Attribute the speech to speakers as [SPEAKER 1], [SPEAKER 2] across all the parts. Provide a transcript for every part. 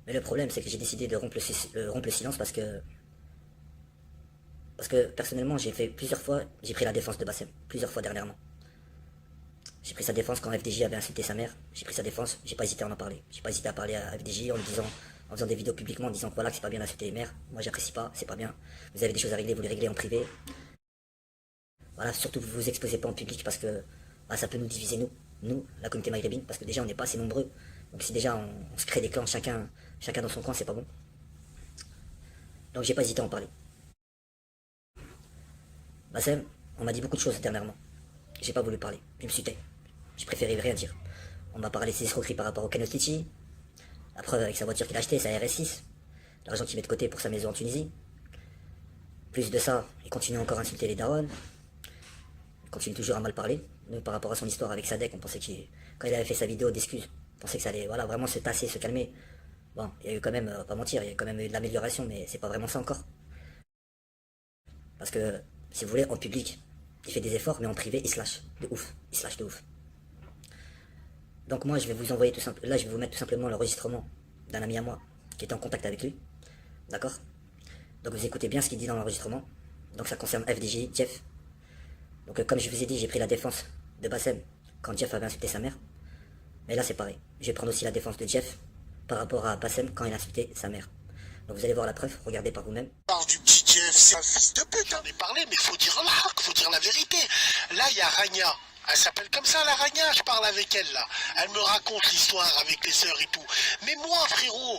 [SPEAKER 1] Mais le problème, c'est que j'ai décidé de rompre le silence parce que personnellement, j'ai fait plusieurs fois, j'ai pris la défense de Bassem, plusieurs fois dernièrement. J'ai pris sa défense quand FDJ avait insulté sa mère. J'ai pris sa défense, j'ai pas hésité à en parler. J'ai pas hésité à parler à FDJ en lui disant, en faisant des vidéos publiquement, en disant que voilà, que c'est pas bien d'insulter les mères. Moi, j'apprécie pas, c'est pas bien. Vous avez des choses à régler, vous les réglez en privé. Voilà, surtout vous vous exposez pas en public parce que bah, ça peut nous diviser, nous, la communauté maghrébine, parce que déjà on n'est pas assez nombreux. Donc si déjà on se crée des clans, chacun dans son coin, c'est pas bon. Donc j'ai pas hésité à en parler. Bassem, on m'a dit beaucoup de choses dernièrement. J'ai pas voulu parler, je me suis tais. J'ai préféré rien dire. On m'a parlé de ses escroqueries par rapport au Kano Stitchy, la preuve avec sa voiture qu'il a achetée, sa RS6, l'argent qu'il met de côté pour sa maison en Tunisie. Plus de ça, il continue encore à insulter les darons, il continue toujours à mal parler. Nous, par rapport à son histoire avec Sadek, on pensait qu'il, quand il avait fait sa vidéo d'excuses, on pensait que ça allait voilà, vraiment se tasser, se calmer. Bon, il y a eu quand même, pas mentir, il y a quand même eu de l'amélioration, mais c'est pas vraiment ça encore. Parce que, si vous voulez, en public, il fait des efforts, mais en privé, il se lâche. De ouf. Il se lâche de ouf. Donc moi, je vais vous envoyer tout simplement, là, je vais vous mettre tout simplement l'enregistrement d'un ami à moi qui était en contact avec lui. D'accord? Donc vous écoutez bien ce qu'il dit dans l'enregistrement. Donc ça concerne FDJ, Jeff. Donc comme je vous ai dit, j'ai pris la défense de Bassem quand Jeff avait insulté sa mère. Mais là, c'est pareil. Je vais prendre aussi la défense de Jeff par rapport à Bassem quand il a insulté sa mère. Donc vous allez voir la preuve, regardez par vous-même.
[SPEAKER 2] Parle du petit Jeff, c'est un fils de pute, j'en ai parlé, mais faut dire faut dire la vérité. Là, il y a Rania. Elle s'appelle comme ça, la Rania, je parle avec elle, là. Elle me raconte l'histoire avec les sœurs et tout. Mais moi, frérot,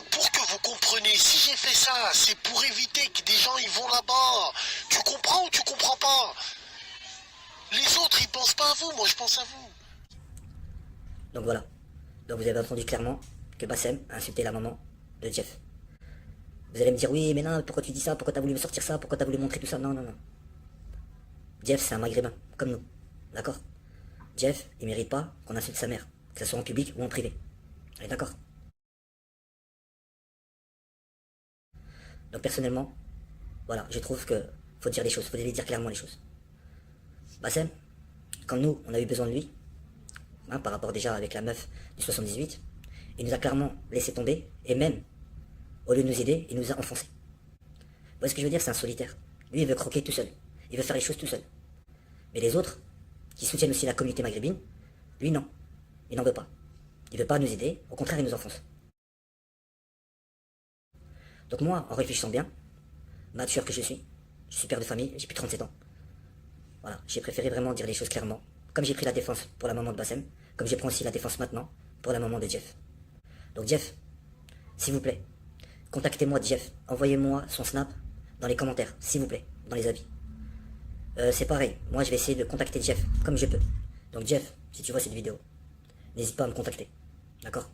[SPEAKER 2] pour que vous compreniez, si j'ai fait ça, c'est pour éviter que des gens, ils vont là-bas. Tu comprends ou tu comprends pas? Les autres, ils pensent pas à vous, moi, je pense à vous.
[SPEAKER 1] Donc voilà. Donc vous avez entendu clairement que Bassem a insulté la maman de Jeff. Vous allez me dire, oui, mais non, pourquoi tu dis ça? Pourquoi t'as voulu me sortir ça? Pourquoi t'as voulu montrer tout ça? Non, non, non. Jeff, c'est un maghrébin, comme nous. D'accord? Jeff, il mérite pas qu'on insulte sa mère, que ce soit en public ou en privé. On est d'accord? Donc personnellement, voilà, je trouve que faut dire les choses, faut les dire clairement les choses. Bassem, quand nous, on a eu besoin de lui, hein, par rapport déjà avec la meuf du 78, il nous a clairement laissé tomber, et même, au lieu de nous aider, il nous a enfoncés. Vous voyez ce que je veux dire? C'est un solitaire. Lui, il veut croquer tout seul. Il veut faire les choses tout seul. Mais les autres, qui soutiennent aussi la communauté maghrébine, lui, non. Il n'en veut pas. Il veut pas nous aider, au contraire, il nous enfonce. Donc moi, en réfléchissant bien, mature que je suis père de famille, j'ai plus de 37 ans. Voilà, j'ai préféré vraiment dire les choses clairement. Comme j'ai pris la défense pour la maman de Bassem, comme je prends aussi la défense maintenant pour la maman de Jeff. Donc Jeff, s'il vous plaît, contactez-moi Jeff, envoyez-moi son snap dans les commentaires, s'il vous plaît, dans les avis. C'est pareil, moi je vais essayer de contacter Jeff comme je peux. Donc Jeff, si tu vois cette vidéo, n'hésite pas à me contacter, d'accord?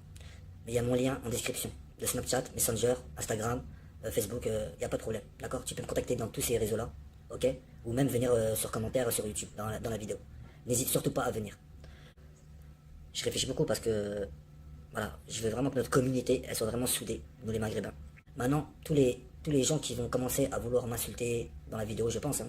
[SPEAKER 1] Mais il y a mon lien en description, de Snapchat, Messenger, Instagram, Facebook, il n'y a pas de problème, d'accord? Tu peux me contacter dans tous ces réseaux-là, ok? Ou même venir sur commentaire sur YouTube, dans la vidéo. N'hésite surtout pas à venir. Je réfléchis beaucoup parce que, voilà, je veux vraiment que notre communauté, elle soit vraiment soudée, nous les Maghrébins. Maintenant, tous les gens qui vont commencer à vouloir m'insulter dans la vidéo, je pense,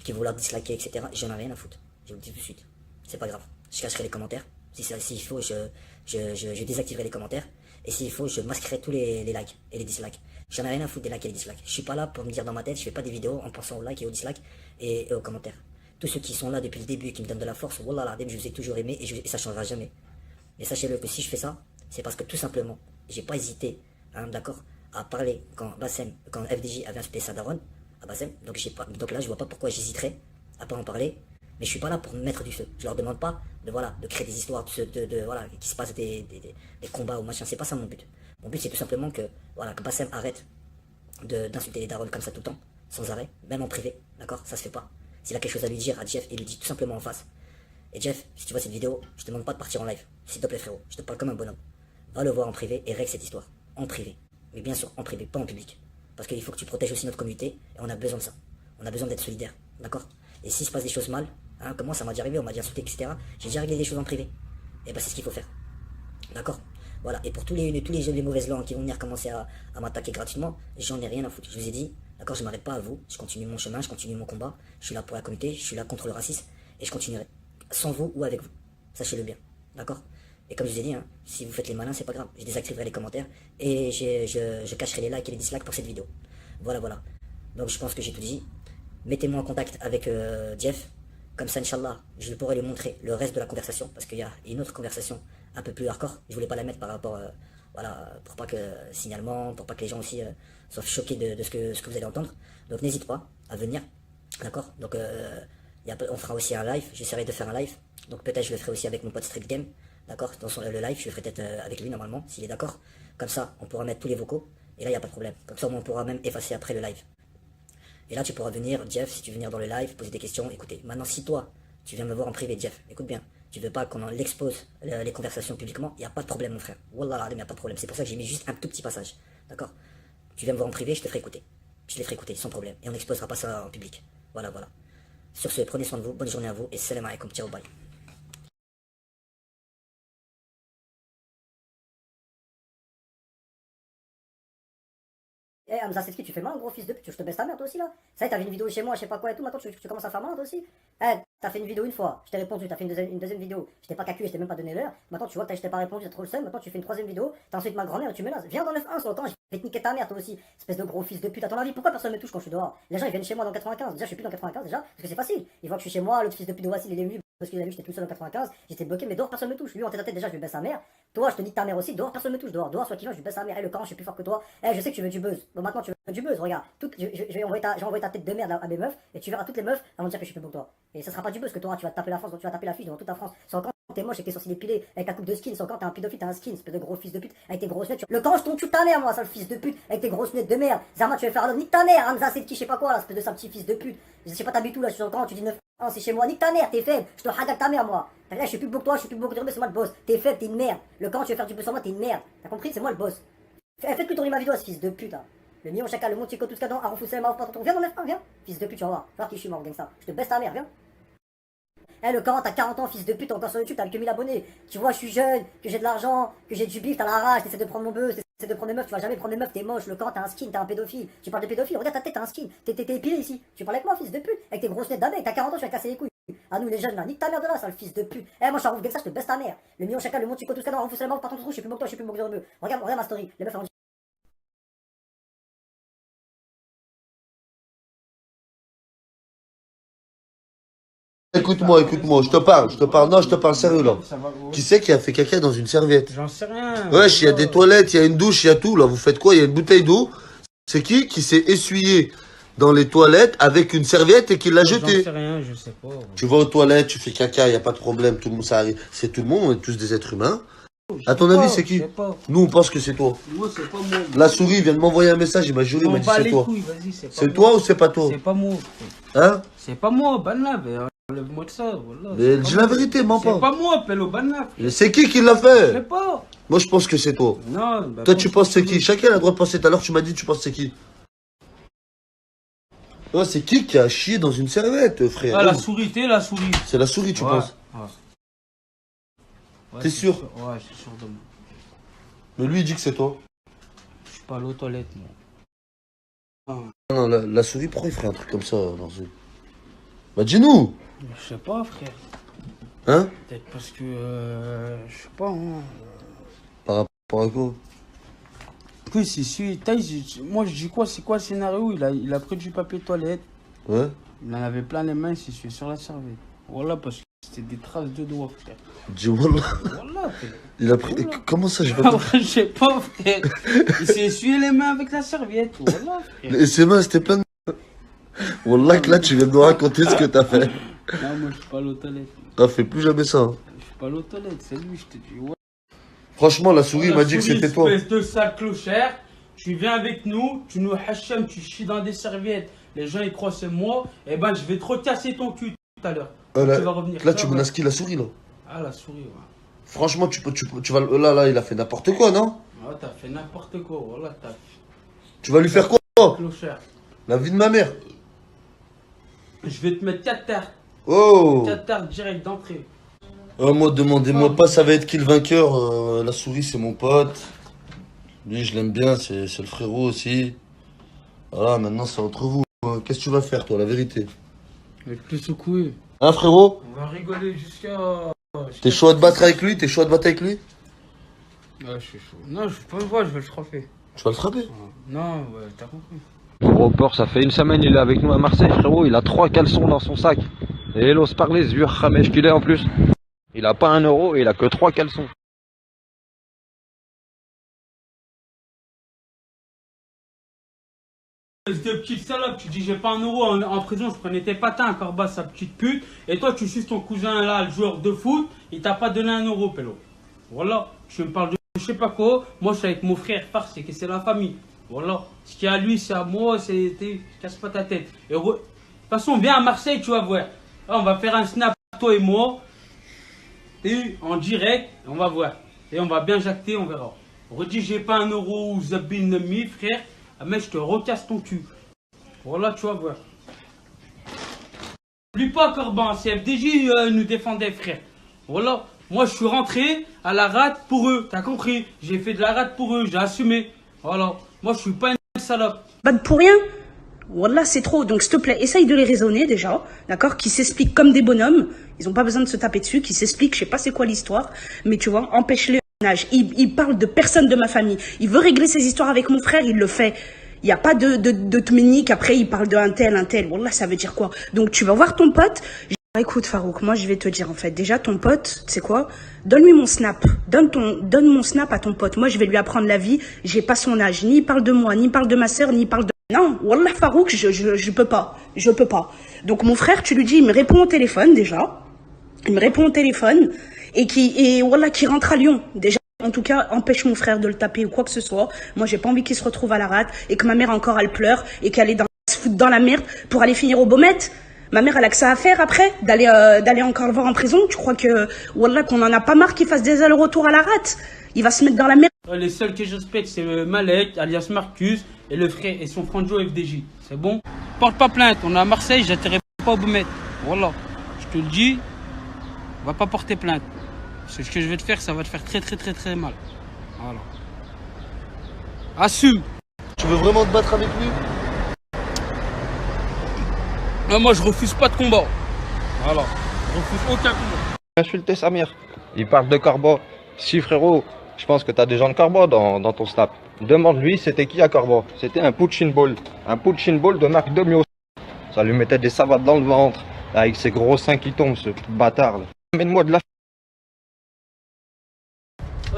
[SPEAKER 1] qui vont vouloir disliker, etc., j'en ai rien à foutre. Je vous le dis tout de suite. C'est pas grave. Je cacherai les commentaires. S'il faut, je désactiverai les commentaires. Et s'il faut, je masquerai tous les likes et les dislikes. J'en ai rien à foutre des likes et des dislikes. Je suis pas là pour me dire dans ma tête, je fais pas des vidéos en pensant aux likes et aux dislikes et aux commentaires. Tous ceux qui sont là depuis le début et qui me donnent de la force, wallah l'adem, je vous ai toujours aimé et ça changera jamais. Mais sachez-le que si je fais ça, c'est parce que tout simplement, j'ai pas hésité, d'accord, à parler quand FDJ avait insulté sa daronne, à Bassem, donc là je vois pas pourquoi j'hésiterais à pas en parler, mais je suis pas là pour mettre du feu. Je leur demande pas de créer des histoires, voilà, qu'il se passe des combats ou machin, c'est pas ça mon but. Mon but c'est tout simplement que, voilà, que Bassem arrête d'insulter les darons comme ça tout le temps, sans arrêt, même en privé, d'accord, ça se fait pas. S'il a quelque chose à lui dire à Jeff, il lui dit tout simplement en face. Et Jeff, si tu vois cette vidéo, je te demande pas de partir en live. S'il te plaît frérot, je te parle comme un bonhomme. Va le voir en privé et règle cette histoire. En privé. Mais bien sûr, en privé, pas en public. Parce qu'il faut que tu protèges aussi notre communauté et on a besoin de ça. On a besoin d'être solidaires. D'accord? Et s'il se passe des choses mal, comme moi ça m'a déjà arrivé, on m'a déjà insulté, etc. J'ai déjà réglé des choses en privé. Et ben c'est ce qu'il faut faire. D'accord? Voilà. Et pour tous les mauvaises langues qui vont venir commencer à m'attaquer gratuitement, j'en ai rien à foutre. Je vous ai dit, d'accord, je m'arrête pas à vous. Je continue mon chemin, je continue mon combat. Je suis là pour la communauté, je suis là contre le racisme et je continuerai. Sans vous ou avec vous. Sachez-le bien. D'accord? Et comme je vous ai dit, hein, si vous faites les malins, c'est pas grave. Je désactiverai les commentaires et je cacherai les likes et les dislikes pour cette vidéo. Voilà, voilà. Donc je pense que j'ai tout dit. Mettez-moi en contact avec Jeff. Comme ça, Inch'Allah, je pourrai lui montrer le reste de la conversation. Parce qu'il y a une autre conversation un peu plus hardcore. Je voulais pas la mettre par rapport, voilà, pour pas que signalement, pour pas que les gens aussi soient choqués de ce que vous allez entendre. Donc n'hésite pas à venir. D'accord. Donc on fera aussi un live. J'essaierai de faire un live. Donc peut-être je le ferai aussi avec mon pote Street Game. D'accord. Dans le live, je le ferai peut-être avec lui normalement, s'il est d'accord. Comme ça, on pourra mettre tous les vocaux. Et là, il n'y a pas de problème. Comme ça, on pourra même effacer après le live. Et là, tu pourras venir, Jeff, si tu veux venir dans le live, poser des questions, écoutez. Maintenant, si toi, tu viens me voir en privé, Jeff, écoute bien. Tu veux pas qu'on l'expose les conversations publiquement, il n'y a pas de problème, mon frère. Wallah, il n'y a pas de problème. C'est pour ça que j'ai mis juste un tout petit passage. D'accord. Tu viens me voir en privé, je te ferai écouter. Je les ferai écouter, sans problème. Et on n'exposera pas ça en public. Voilà, voilà. Sur ce, prenez soin de vous, bonne journée à vous, et salam alaikum, ciao, bye. Eh, Hamza, c'est ce qui tu fais mal, gros fils de pute, je te baisse ta mère toi aussi là. Ça y est, t'avais une vidéo chez moi, je sais pas quoi et tout, maintenant tu commences à faire mal toi aussi. Eh, t'as fait une vidéo une fois, je t'ai répondu, t'as fait une deuxième vidéo, je t'ai pas calculé, je t'ai même pas donné l'heure. Maintenant tu vois que je t'ai pas répondu, t'as trop le seum, maintenant tu fais une troisième vidéo, t'as ensuite ma grand-mère et tu menaces. Viens dans 9-1 sur le temps, je vais te niquer ta mère toi aussi, espèce de gros fils de pute. À ton avis, pourquoi personne me touche quand je suis dehors? Les gens ils viennent chez moi dans 95, déjà je suis plus dans 95 déjà, parce que c'est facile. Ils voient que je suis chez moi, l'autre fils de pute de Wassil il est venu. Parce qu'il a vu que j'étais tout seul en 95, j'étais bloqué, mais dehors personne me touche. Lui en tête à tête déjà je lui baisse sa mère. Toi je te nique ta mère aussi, dehors personne me touche. Dehors soit qui vient, je lui baisse sa mère. Et le camp je suis plus fort que toi. Eh je sais que tu veux du buzz. Bon maintenant tu veux du buzz, regarde. Je vais envoyer ta tête de merde à mes meufs et tu verras toutes les meufs elles vont dire que je suis plus beau que toi. Et ça sera pas du buzz que toi tu vas te taper la France, tu vas taper la fille devant toute la France. Sans quand t'es moche avec tes sourcils épilés, avec ta coupe de skin, sans quand t'es un pédophile, t'es un skin, espèce de gros fils de pute, avec tes grosses lunettes. Le camp je tombe ta mère moi, sale fils de pute, avec tes grosses lunettes de merde. Zama tu vas faire un homme, nique ta mère, Hamza c'est qui, je sais pas quoi là, espèce de sale petit fils de pute. Je sais pas t'habites où là, je suis sur le camp, tu dis 9 ans, c'est chez moi, nique ta mère, t'es faible, je te hadak ta mère moi. Là je suis plus beau que toi, je suis plus beau que toi, mais c'est moi le boss. T'es faible, t'es une merde. Le camp tu veux faire du buzz sur moi, t'es une merde. T'as compris, c'est moi le boss. Faites plus tourner ma vidéo à ce fils de pute là. Le million chacun, le monde chico, tout ce cadran, Arou Foussel, Marouf, Patron. Viens dans 9-1, viens. Fils de pute, tu vas voir. Tu vas voir qui je suis mort, gangsta. Je te baisse ta mère, viens. Eh, le 40, t'as 40 ans, fils de pute, encore sur YouTube, t'as que 1000 abonnés. Tu vois, je suis jeune, que j'ai de l'argent, que j'ai du bif, t'as la rage, t'essaies de prendre mon buzz, t'essaies de prendre des meufs, tu vas jamais prendre des meufs, t'es moche. Le 40, t'es un skin, t'es un pédophile. Tu parles de pédophile, regarde ta tête, t'es un skin. T'es épilé ici. Tu parles avec moi, fils de pute, avec tes grosses lunettes d'abeille, t'as 40 ans, tu vas te casser les couilles. Ah, nous les jeunes là, nique ta mère de là, sale fils de pute. Eh, moi je suis un gangsta, je te baisse ta mère. Le million chacun, le monde chico, tout ce cadran, Arou Foussel, Marouf, Patron, je suis plus beau que toi, je suis plus beau que toi. Regarde ma story. Les meufs,
[SPEAKER 3] Écoute-moi, je te parle, non, je te parle sérieux là. Qui c'est qui a fait caca dans une serviette?
[SPEAKER 4] J'en sais rien.
[SPEAKER 3] Wesh, il y a des toilettes, il y a une douche, il y a tout là. Vous faites quoi? Il y a une bouteille d'eau. C'est qui s'est essuyé dans les toilettes avec une serviette et qui l'a
[SPEAKER 4] J'en
[SPEAKER 3] jetée?
[SPEAKER 4] sais rien, je sais pas.
[SPEAKER 3] Tu vas aux toilettes, tu fais caca, il n'y a pas de problème, tout le monde, ça arrive. C'est tout le monde, on est tous des êtres humains. À ton avis, c'est qui?
[SPEAKER 4] Je sais pas.
[SPEAKER 3] Nous, on pense que c'est toi.
[SPEAKER 4] Moi, c'est pas moi.
[SPEAKER 3] La souris vient de m'envoyer un message, il m'a juré, il m'a dit c'est toi. C'est toi ou c'est pas toi?
[SPEAKER 4] C'est pas moi.
[SPEAKER 3] Hein?
[SPEAKER 4] C'est pas moi, Banlave. Enlève-moi de ça, voilà.
[SPEAKER 3] Mais dis la vérité, mens
[SPEAKER 4] C'est
[SPEAKER 3] pas.
[SPEAKER 4] pas moi, Pello Banlave.
[SPEAKER 3] C'est qui l'a
[SPEAKER 4] Je sais
[SPEAKER 3] fait?
[SPEAKER 4] pas.
[SPEAKER 3] Moi, je pense que c'est toi.
[SPEAKER 4] Non,
[SPEAKER 3] Toi, tu penses c'est qui? Chacun a le droit de penser. Tout à l'heure, tu m'as dit, tu penses c'est qui? Ouais, c'est qui a chié dans une serviette, frère?
[SPEAKER 4] Ah, la souris, t'es la souris.
[SPEAKER 3] C'est la souris, tu penses?
[SPEAKER 4] Ouais,
[SPEAKER 3] T'es sûr?
[SPEAKER 4] Ouais, je suis sûr de moi.
[SPEAKER 3] Mais lui, il dit que c'est toi.
[SPEAKER 4] Je suis pas allé aux toilettes, moi.
[SPEAKER 3] Non, la souris, pourquoi il ferait un truc comme ça dans une... Bah, dis-nous!
[SPEAKER 4] Je sais pas, frère.
[SPEAKER 3] Hein?
[SPEAKER 4] Peut-être parce que. Je sais pas, hein.
[SPEAKER 3] Par rapport à quoi?
[SPEAKER 4] Que c'est celui. Moi, je dis quoi? C'est quoi le scénario? Il a pris du papier toilette.
[SPEAKER 3] Ouais?
[SPEAKER 4] Il en avait plein les mains, il s'est sué sur la serviette. Voilà, parce que c'était des traces de doigts, frère.
[SPEAKER 3] Dis Wallah.
[SPEAKER 4] Voilà, frère.
[SPEAKER 3] Il a pris...
[SPEAKER 4] Voilà.
[SPEAKER 3] Comment ça, je vais
[SPEAKER 4] Ah
[SPEAKER 3] pas...
[SPEAKER 4] ouais, je sais pas, frère. Il s'est essuyé les mains avec la serviette. Voilà, frère.
[SPEAKER 3] Et ses mains, c'était plein de... Wallah, que là, tu viens de nous raconter ce que t'as fait.
[SPEAKER 4] Non, moi, je suis pas allé aux toilettes.
[SPEAKER 3] Ah, fais plus jamais ça. Hein.
[SPEAKER 4] Je suis pas allé aux toilettes, c'est lui, je te dis. Ouais.
[SPEAKER 3] Franchement, la souris m'a dit que c'était toi.
[SPEAKER 4] Espèce de sale clochard, tu viens avec nous, tu nous hacham, tu chies dans des serviettes. Les gens, ils croient c'est moi. Eh ben, je vais te recasser ton cul tout à l'heure. Tu vas revenir.
[SPEAKER 3] Là, tu menaces qui? La souris, là?
[SPEAKER 4] Ah, la souris, ouais.
[SPEAKER 3] Franchement, tu vas... Là, il a fait n'importe quoi, non?
[SPEAKER 4] Ah, t'as fait n'importe quoi, voilà, t'as fait.
[SPEAKER 3] Tu vas lui faire quoi?
[SPEAKER 4] Clochard.
[SPEAKER 3] La vie de ma mère.
[SPEAKER 4] Je vais te mettre 4 terres.
[SPEAKER 3] Oh!
[SPEAKER 4] 4 terres direct d'entrée.
[SPEAKER 3] Moi, demandez-moi pas, ça va être qui le vainqueur. La souris, c'est mon pote. Lui, je l'aime bien, c'est le frérot aussi. Voilà, maintenant, c'est entre vous. Qu'est-ce que tu vas faire, toi, la vérité?
[SPEAKER 4] Je vais te secouer.
[SPEAKER 3] Hein, frérot?
[SPEAKER 4] On va rigoler jusqu'à
[SPEAKER 3] T'es chaud à te battre avec lui? T'es chaud à te battre avec lui?
[SPEAKER 4] Ouais, je suis chaud. Non, je peux pas le voir, je vais le frapper.
[SPEAKER 3] Tu vas le frapper?
[SPEAKER 4] Non, ouais, t'as compris.
[SPEAKER 5] Gros porc, ça fait une semaine il est avec nous à Marseille, frérot. Il a 3 caleçons dans son sac. Et il ose parler, ce vieux Khamesh qu'il est en plus. Il a pas 1 euro et il a que 3 caleçons.
[SPEAKER 4] De petite salope, tu dis j'ai pas 1 euro en prison, je prenais tes patins, Corba, sa petite pute. Et toi, tu suces ton cousin là, le joueur de foot, il t'a pas donné 1 euro, pélo. Voilà, tu me parles de je sais pas quoi. Moi, je suis avec mon frère, farce, c'est que c'est la famille. Voilà, ce qu'il y a à lui, c'est à moi, casse pas ta tête. Et de toute façon, viens à Marseille, tu vas voir. Là, on va faire un snap, toi et moi, et en direct, on va voir. Et on va bien jacter, on verra. Redis, j'ai pas 1 euro ou Zabine mi, frère. Ah, mais je te recasse ton cul. Voilà, tu vas voir. N'oublie pas, Corban, c'est FDJ nous défendait, frère. Voilà, moi je suis rentré à la rate pour eux, t'as compris? J'ai fait de la rate pour eux, j'ai assumé. Voilà, moi je suis pas une salope.
[SPEAKER 6] Bad pour rien. Wallah, c'est trop. Donc, s'il te plaît, essaye de les raisonner déjà, d'accord? Qui s'expliquent comme des bonhommes. Ils ont pas besoin de se taper dessus. Qui s'expliquent, je sais pas c'est quoi l'histoire, mais tu vois, empêche-les. Il parle de personne de ma famille. Il veut régler ses histoires avec mon frère, il le fait. Il n'y a pas de tménique, après il parle d'un tel. Wallah, ça veut dire quoi? Donc tu vas voir ton pote. Écoute Farouk, moi je vais te dire en fait, déjà ton pote, tu sais quoi? Donne-lui mon snap. Donne mon snap à ton pote. Moi je vais lui apprendre la vie. J'ai pas son âge. Ni il parle de moi, ni il parle de ma soeur, ni il parle de... Non, Wallah Farouk, je peux pas. Je peux pas. Donc mon frère, tu lui dis, il me répond au téléphone déjà. Il me répond au téléphone. Et voilà, qui rentre à Lyon. Déjà, en tout cas, empêche mon frère de le taper ou quoi que ce soit. Moi, j'ai pas envie qu'il se retrouve à la rate et que ma mère encore, elle pleure et qu'elle est se foutre dans la merde pour aller finir au Baumette. Ma mère, elle a que ça à faire après, d'aller encore le voir en prison. Tu crois que, wallah, qu'on en a pas marre qu'il fasse des allers-retours à la rate? Il va se mettre dans la merde.
[SPEAKER 4] Les seuls que je respecte, c'est Malek, alias Marcus, et le frère et son franjo FDJ. C'est bon? Porte pas plainte, on est à Marseille, j'atterrai pas au Baumette. Voilà, je te le dis, on va pas porter plainte. Ce que je vais te faire, ça va te faire très mal. Voilà. Assume.
[SPEAKER 3] Tu veux vraiment te battre avec lui?
[SPEAKER 4] Non, moi je refuse pas de combat. Voilà. Je refuse aucun combat.
[SPEAKER 5] Insulter Samir. Il parle de Corba. Si frérot, je pense que t'as des gens de Corba dans ton snap. Demande-lui c'était qui à Corba. C'était un punching ball. Un punching ball de marque Domios. Ça lui mettait des savates dans le ventre. Avec ses gros seins qui tombent, ce bâtard là. Mets-moi de la...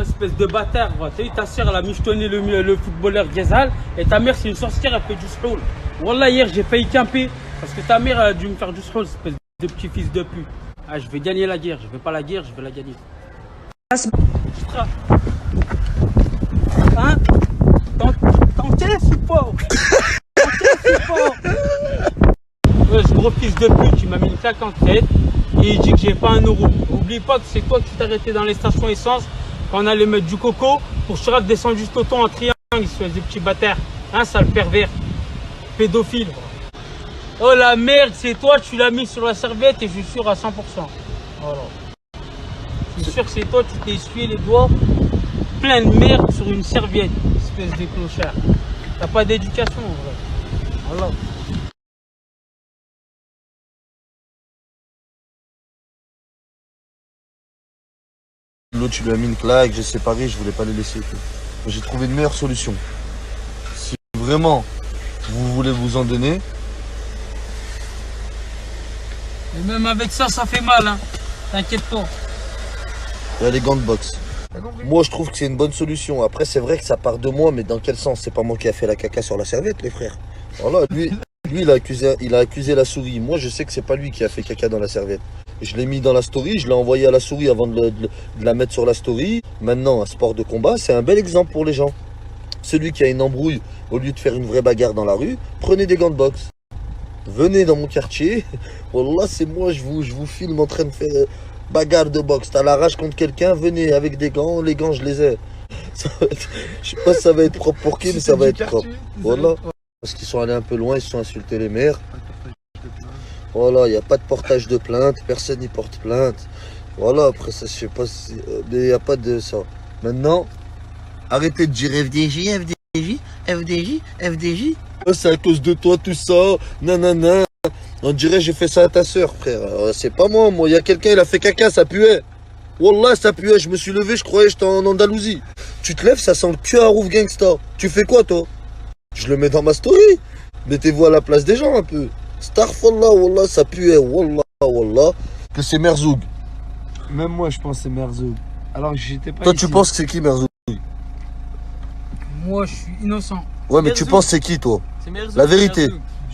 [SPEAKER 4] Espèce de bâtard, t'as eu ta soeur, elle a michetonné le footballeur Ghezal, et ta mère c'est une sorcière, elle fait du sroul. Wallah, hier j'ai failli camper, parce que ta mère a dû me faire du sroul, espèce de petit fils de pute. Ah, je vais gagner la guerre, je vais pas la guerre, je vais la gagner. Hein? T'encaisses ou pas? T'encaisses ou pas? Ouais, ce gros fils de pute, il m'a mis une claque en tête, et il dit que j'ai pas 1 euro. Oublie pas que c'est toi qui t'es arrêté dans les stations essence, quand on allait mettre du coco pour Chirac descendre jusqu'au ton en triangle, espèce de petit bâtard. Hein, sale pervers. Pédophile. Oh la merde, c'est toi, tu l'as mis sur la serviette et je suis sûr à 100%. Voilà. Je suis sûr que c'est toi, tu t'es essuyé les doigts plein de merde sur une serviette, espèce de clochard. T'as pas d'éducation en vrai. Voilà.
[SPEAKER 3] L'autre, tu lui as mis une claque, j'ai séparé, je voulais pas les laisser. J'ai trouvé une meilleure solution. Si vraiment vous voulez vous en donner.
[SPEAKER 4] Et même avec ça, ça fait mal, hein. T'inquiète pas.
[SPEAKER 3] Il y a les gants de boxe. Moi, je trouve que c'est une bonne solution. Après, c'est vrai que ça part de moi, mais dans quel sens? C'est pas moi qui a fait la caca sur la serviette, les frères. Voilà, lui il a accusé la souris. Moi, je sais que c'est pas lui qui a fait caca dans la serviette. Je l'ai mis dans la story, je l'ai envoyé à la souris avant de la mettre sur la story. Maintenant, un sport de combat, c'est un bel exemple pour les gens. Celui qui a une embrouille, au lieu de faire une vraie bagarre dans la rue, prenez des gants de boxe. Venez dans mon quartier. Wallah, c'est moi, je vous filme en train de faire bagarre de boxe. T'as la rage contre quelqu'un, venez avec des gants. Les gants, je les ai. Je sais pas si ça va être propre pour qui, mais ça va être propre. Voilà. Parce qu'ils sont allés un peu loin, ils se sont insultés les maires. Voilà, il n'y a pas de portage de plainte, personne n'y porte plainte. Voilà, après ça, je sais pas si... mais il n'y a pas de ça. Maintenant, arrêtez de dire FDJ. C'est à cause de toi tout ça, nanana. On dirait j'ai fait ça à ta soeur, frère. C'est pas moi, il y a quelqu'un, il a fait caca, ça puait. Wallah, ça puait, je me suis levé, je croyais que j'étais en Andalousie. Tu te lèves, ça sent le cul à Rouf Gangsta. Tu fais quoi, toi? Je le mets dans ma story. Mettez-vous à la place des gens un peu. Starfallah, wallah, ça puait, wallah, wallah, que c'est Merzoug.
[SPEAKER 7] Même moi, je pense que c'est Merzoug. Alors que j'étais pas
[SPEAKER 3] Toi,
[SPEAKER 7] ici.
[SPEAKER 3] tu penses que c'est qui Merzoug?
[SPEAKER 4] Moi, je suis innocent.
[SPEAKER 3] Ouais, mais tu penses que c'est qui, toi? La vérité.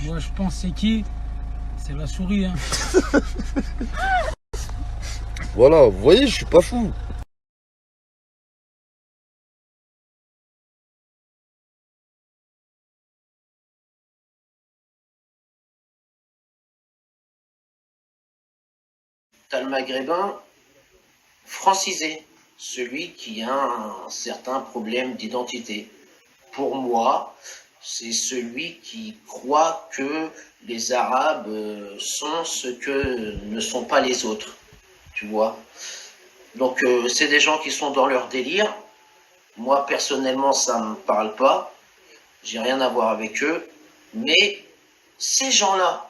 [SPEAKER 4] Moi, je pense c'est qui? C'est la souris, hein.
[SPEAKER 3] Voilà, vous voyez, je suis pas fou.
[SPEAKER 8] T'as le maghrébin francisé, celui qui a un certain problème d'identité. Pour moi, c'est celui qui croit que les Arabes sont ce que ne sont pas les autres, tu vois. Donc c'est des gens qui sont dans leur délire. Moi personnellement, ça me parle pas. J'ai rien à voir avec eux. Mais ces gens-là,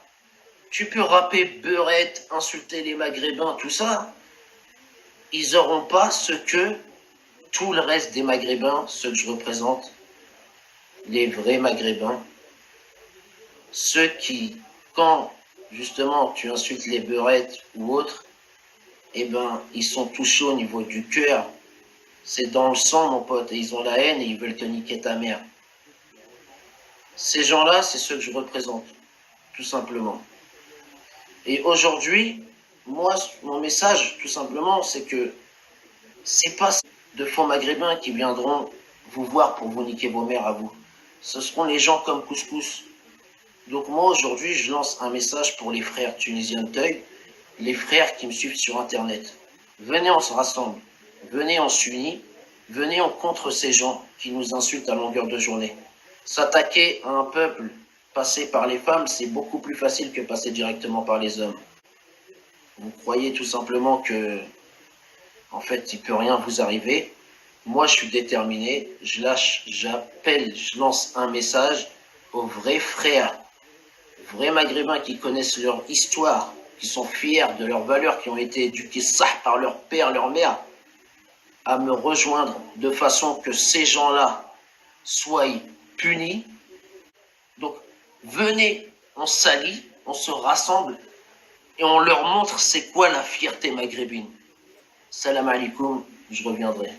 [SPEAKER 8] tu peux rapper beurette, insulter les Maghrébins, tout ça. Ils n'auront pas ce que tout le reste des Maghrébins, ceux que je représente, les vrais Maghrébins, ceux qui, quand justement tu insultes les beurettes ou autres, eh ben, ils sont touchés au niveau du cœur. C'est dans le sang, mon pote, et ils ont la haine et ils veulent te niquer ta mère. Ces gens-là, c'est ceux que je représente, tout simplement. Et aujourd'hui, moi, mon message, tout simplement, c'est que c'est pas de faux maghrébins qui viendront vous voir pour vous niquer vos mères à vous. Ce seront les gens comme Couscous. Donc moi, aujourd'hui, je lance un message pour les frères tunisiens de Teuil, les frères qui me suivent sur Internet. Venez, on se rassemble. Venez, on s'unit. Venez, on contre ces gens qui nous insultent à longueur de journée. S'attaquer à un peuple passé par les femmes, c'est beaucoup plus facile que passer directement par les hommes. Vous croyez tout simplement que, en fait, il ne peut rien vous arriver. Moi, je suis déterminé. Je lâche, j'appelle, je lance un message aux vrais frères, vrais maghrébins qui connaissent leur histoire, qui sont fiers de leurs valeurs, qui ont été éduqués ça par leur père, leur mère, à me rejoindre de façon que ces gens-là soient punis. Donc, venez, on s'allie, on se rassemble et on leur montre c'est quoi la fierté maghrébine. Salam alaikum, je reviendrai.